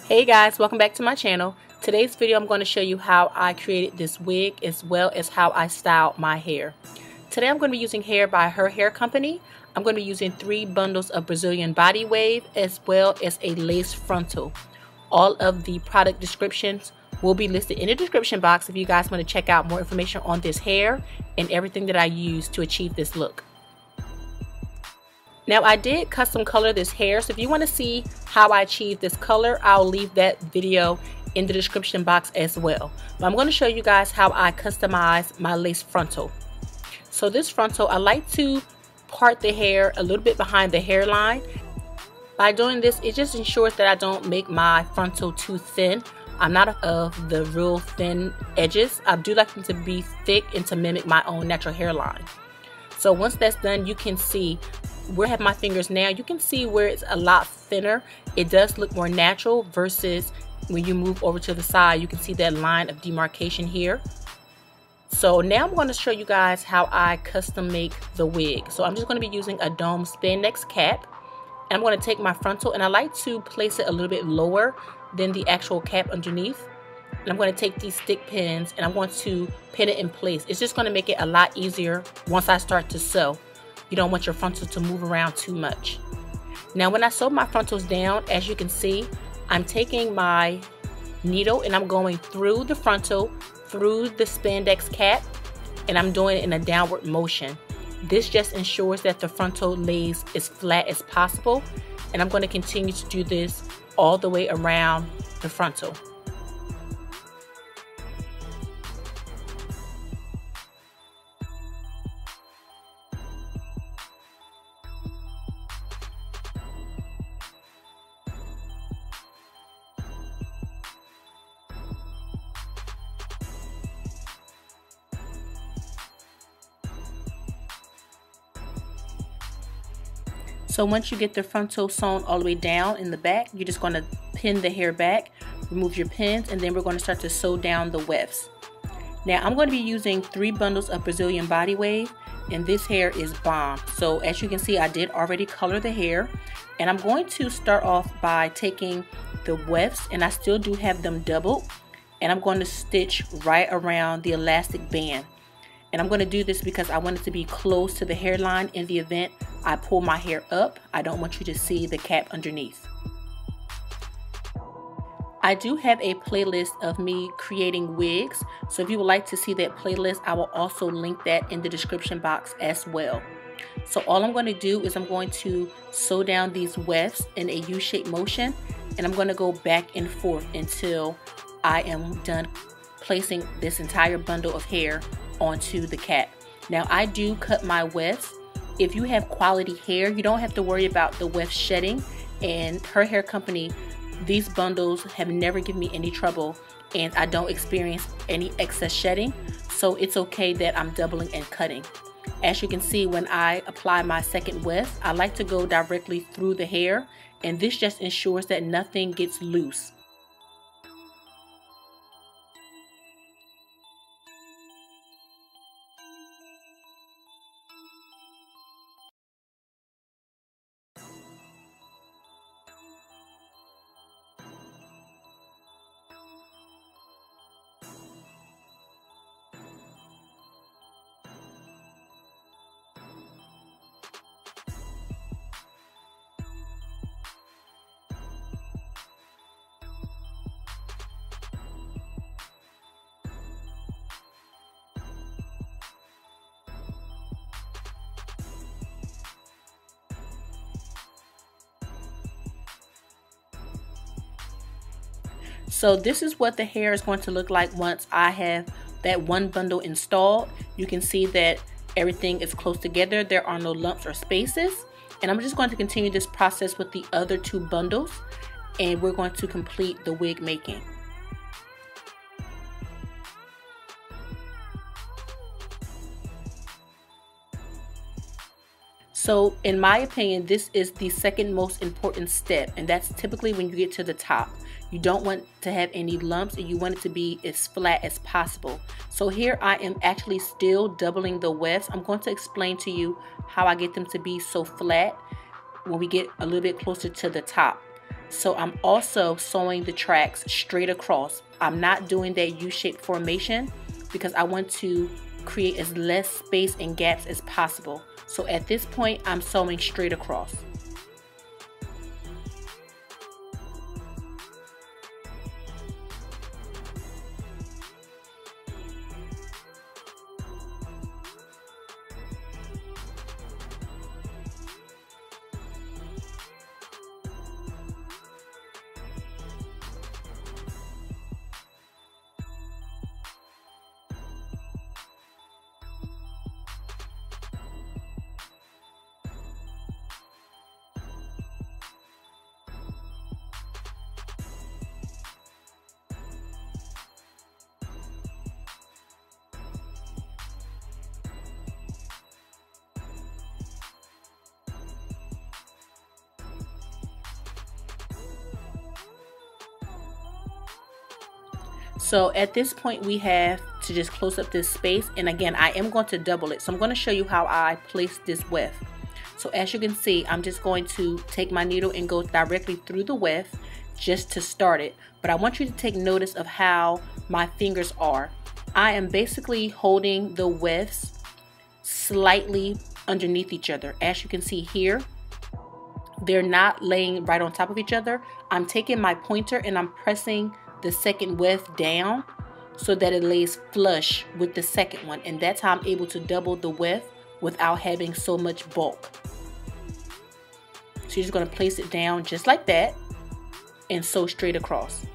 Hey guys, welcome back to my channel. Today's video I'm going to show you how I created this wig as well as how I styled my hair. Today I'm going to be using hair by Her Hair Company. I'm going to be using 3 bundles of Brazilian body wave as well as a lace frontal. All of the product descriptions will be listed in the description box if you guys want to check out more information on this hair and everything that I used to achieve this look. Now I did custom color this hair, so if you want to see how I achieved this color, I'll leave that video in the description box as well. But I'm going to show you guys how I customize my lace frontal. So this frontal, I like to part the hair a little bit behind the hairline. By doing this, it just ensures that I don't make my frontal too thin. I'm not of the real thin edges. I do like them to be thick and to mimic my own natural hairline. So once that's done, you can see where I have my fingers now. You can see where it's a lot thinner. It does look more natural versus when you move over to the side. You can see that line of demarcation here. So now I'm going to show you guys how I custom make the wig. So I'm just going to be using a dome spandex cap. And I'm going to take my frontal and I like to place it a little bit lower than the actual cap underneath. And I'm going to take these stick pins and I'm going to pin it in place. It's just going to make it a lot easier once I start to sew. You don't want your frontals to move around too much. Now when I sew my frontals down, as you can see, I'm taking my needle and I'm going through the frontal, through the spandex cap, and I'm doing it in a downward motion. This just ensures that the frontal lays as flat as possible, and I'm going to continue to do this all the way around the frontal. So once you get the frontal sewn all the way down in the back, you're just going to pin the hair back, remove your pins, and then we're going to start to sew down the wefts. Now I'm going to be using 3 bundles of Brazilian body wave, and this hair is bomb. So as you can see, I did already color the hair, and I'm going to start off by taking the wefts, and I still do have them doubled, and I'm going to stitch right around the elastic band. And I'm going to do this because I want it to be close to the hairline in the event I pull my hair up. I don't want you to see the cap underneath. I do have a playlist of me creating wigs, so if you would like to see that playlist, I will also link that in the description box as well. So all I'm going to do is I'm going to sew down these wefts in a U-shaped motion, and I'm going to go back and forth until I am done placing this entire bundle of hair onto the cap. Now I do cut my wefts. If you have quality hair, you don't have to worry about the weft shedding, and Her Hair Company, these bundles have never given me any trouble and I don't experience any excess shedding, so it's okay that I'm doubling and cutting. As you can see, when I apply my second weft, I like to go directly through the hair, and this just ensures that nothing gets loose. So this is what the hair is going to look like once I have that one bundle installed. You can see that everything is close together. There are no lumps or spaces. And I'm just going to continue this process with the other 2 bundles, and we're going to complete the wig making. So in my opinion, this is the second most important step, and that's typically when you get to the top. You don't want to have any lumps, and you want it to be as flat as possible. So here I am actually still doubling the wefts. I'm going to explain to you how I get them to be so flat when we get a little bit closer to the top. So I'm also sewing the tracks straight across. I'm not doing that U-shaped formation because I want to create as less space and gaps as possible. So at this point, I'm sewing straight across. So at this point, we have to just close up this space, and again, I am going to double it. So I'm going to show you how I place this weft. So as you can see, I'm just going to take my needle and go directly through the weft just to start it. But I want you to take notice of how my fingers are. I am basically holding the wefts slightly underneath each other. As you can see here, they're not laying right on top of each other. I'm taking my pointer and I'm pressing the second weft down so that it lays flush with the second one, and that's how I'm able to double the weft without having so much bulk. So you're just going to place it down just like that and sew straight across.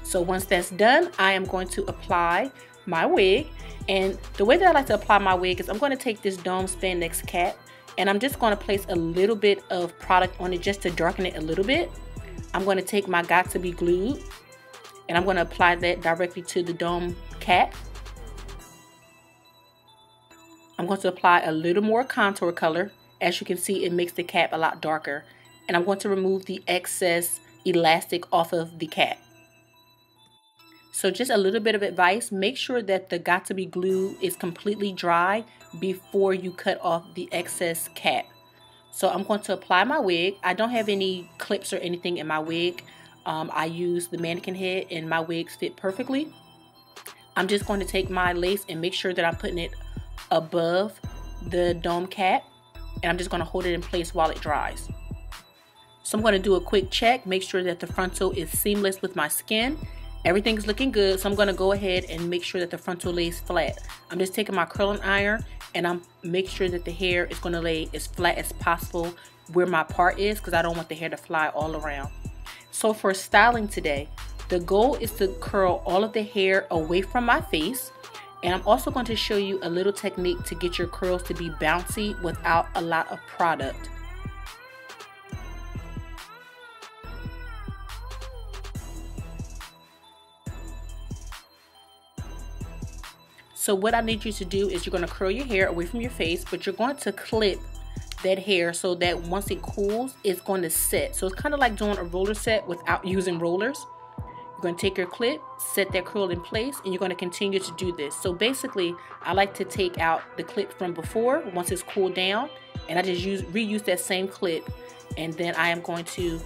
So once that's done, I am going to apply my wig, and the way that I like to apply my wig is I'm going to take this dome spandex cap and I'm just going to place a little bit of product on it just to darken it a little bit. I'm going to take my Got to Be Glued and I'm going to apply that directly to the dome cap. I'm going to apply a little more contour color. As you can see, it makes the cap a lot darker. And I'm going to remove the excess elastic off of the cap. So just a little bit of advice, make sure that the Got to Be Glued is completely dry before you cut off the excess cap. So I'm going to apply my wig. I don't have any clips or anything in my wig. I use the mannequin head and my wigs fit perfectly. I'm just going to take my lace and make sure that I'm putting it above the dome cap, and I'm just going to hold it in place while it dries. So I'm going to do a quick check, make sure that the frontal is seamless with my skin. Everything is looking good, so I'm going to go ahead and make sure that the frontal lays flat. I'm just taking my curling iron and I'm make sure that the hair is going to lay as flat as possible where my part is, because I don't want the hair to fly all around. So for styling today, the goal is to curl all of the hair away from my face, and I'm also going to show you a little technique to get your curls to be bouncy without a lot of product. So what I need you to do is you're going to curl your hair away from your face, but you're going to clip that hair so that once it cools, it's going to set. So it's kind of like doing a roller set without using rollers. You're going to take your clip, set that curl in place, and you're going to continue to do this. So basically, I like to take out the clip from before once it's cooled down, and I just reuse that same clip, and then I am going to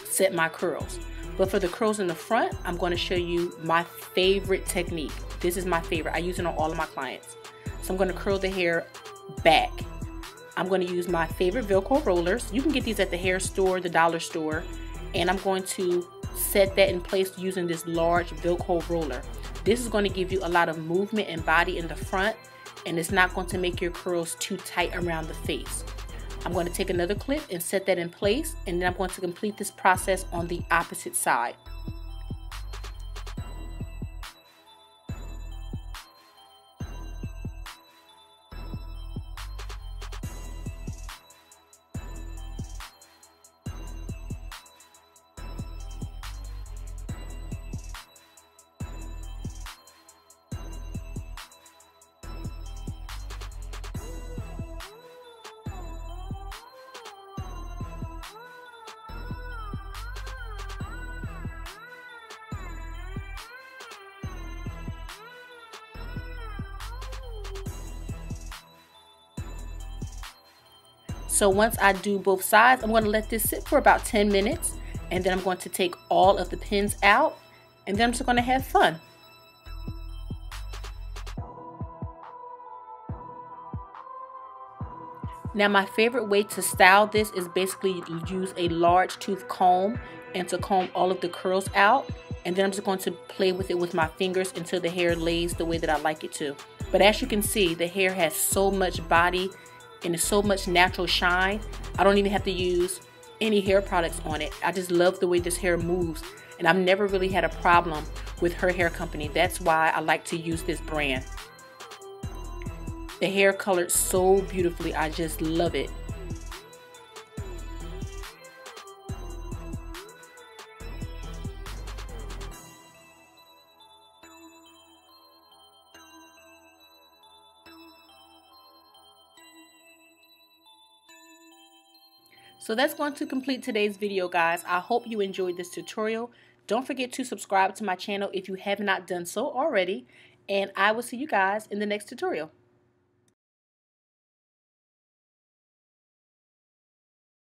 set my curls. But for the curls in the front, I'm going to show you my favorite technique. This is my favorite. I use it on all of my clients. So I'm going to curl the hair back. I'm going to use my favorite Velco rollers. You can get these at the hair store, the dollar store. And I'm going to set that in place using this large Velco roller. This is going to give you a lot of movement and body in the front, and it's not going to make your curls too tight around the face. I'm going to take another clip and set that in place, and then I'm going to complete this process on the opposite side. So once I do both sides, I'm going to let this sit for about 10 minutes, and then I'm going to take all of the pins out, and then I'm just going to have fun. Now my favorite way to style this is basically use a large tooth comb and to comb all of the curls out, and then I'm just going to play with it with my fingers until the hair lays the way that I like it to. But as you can see, the hair has so much body and it's so much natural shine. I don't even have to use any hair products on it. I just love the way this hair moves, and I've never really had a problem with her hair company. That's why I like to use this brand. The hair colored so beautifully. I just love it. So that's going to complete today's video, guys. I hope you enjoyed this tutorial. Don't forget to subscribe to my channel if you have not done so already, and I will see you guys in the next tutorial.